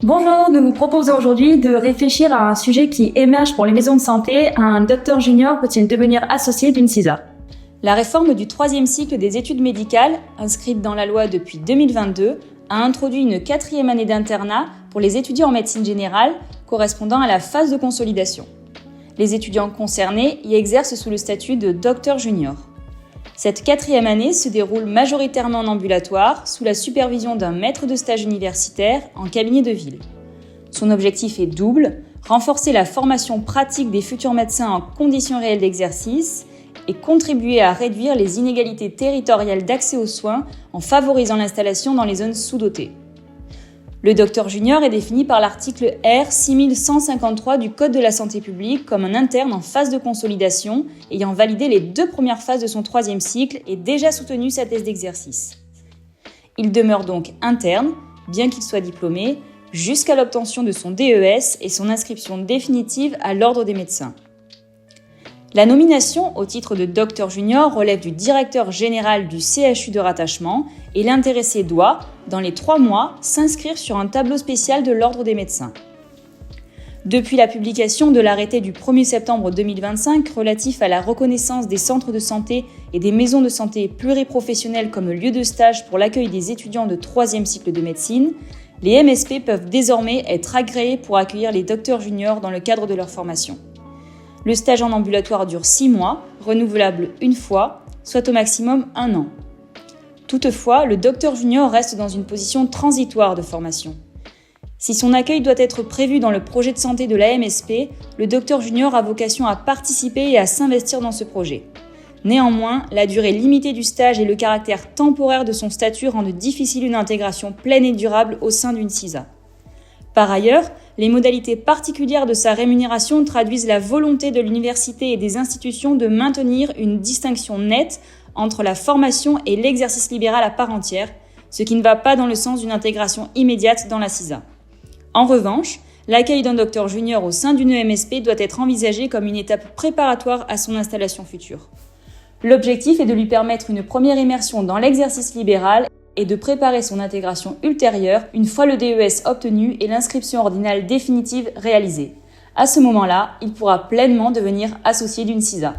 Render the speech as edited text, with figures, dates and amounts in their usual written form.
Bonjour, nous vous proposons aujourd'hui de réfléchir à un sujet qui émerge pour les maisons de santé. Un docteur junior peut-il devenir associé d'une CISA ? La réforme du 3e cycle des études médicales, inscrite dans la loi depuis 2022, a introduit une 4e année d'internat pour les étudiants en médecine générale, correspondant à la phase de consolidation. Les étudiants concernés y exercent sous le statut de docteur junior. Cette 4e année se déroule majoritairement en ambulatoire, sous la supervision d'un maître de stage universitaire en cabinet de ville. Son objectif est double, renforcer la formation pratique des futurs médecins en conditions réelles d'exercice et contribuer à réduire les inégalités territoriales d'accès aux soins en favorisant l'installation dans les zones sous-dotées. Le docteur junior est défini par l'article R 6153 du Code de la santé publique comme un interne en phase de consolidation ayant validé les 2 premières phases de son 3e cycle et déjà soutenu sa thèse d'exercice. Il demeure donc interne, bien qu'il soit diplômé, jusqu'à l'obtention de son DES et son inscription définitive à l'ordre des médecins. La nomination au titre de docteur junior relève du directeur général du CHU de rattachement et l'intéressé doit, dans les 3 mois, s'inscrire sur un tableau spécial de l'ordre des médecins. Depuis la publication de l'arrêté du 1er septembre 2025 relatif à la reconnaissance des centres de santé et des maisons de santé pluriprofessionnelles comme lieu de stage pour l'accueil des étudiants de 3e cycle de médecine, les MSP peuvent désormais être agréés pour accueillir les docteurs juniors dans le cadre de leur formation. Le stage en ambulatoire dure 6 mois, renouvelable une fois, soit au maximum 1 an. Toutefois, le docteur junior reste dans une position transitoire de formation. Si son accueil doit être prévu dans le projet de santé de la MSP, le docteur junior a vocation à participer et à s'investir dans ce projet. Néanmoins, la durée limitée du stage et le caractère temporaire de son statut rendent difficile une intégration pleine et durable au sein d'une CISA. Par ailleurs, les modalités particulières de sa rémunération traduisent la volonté de l'université et des institutions de maintenir une distinction nette entre la formation et l'exercice libéral à part entière, ce qui ne va pas dans le sens d'une intégration immédiate dans la CISA. En revanche, l'accueil d'un docteur junior au sein d'une MSP doit être envisagé comme une étape préparatoire à son installation future. L'objectif est de lui permettre une première immersion dans l'exercice libéral et de préparer son intégration ultérieure une fois le DES obtenu et l'inscription ordinale définitive réalisée. À ce moment-là, il pourra pleinement devenir associé d'une CISA.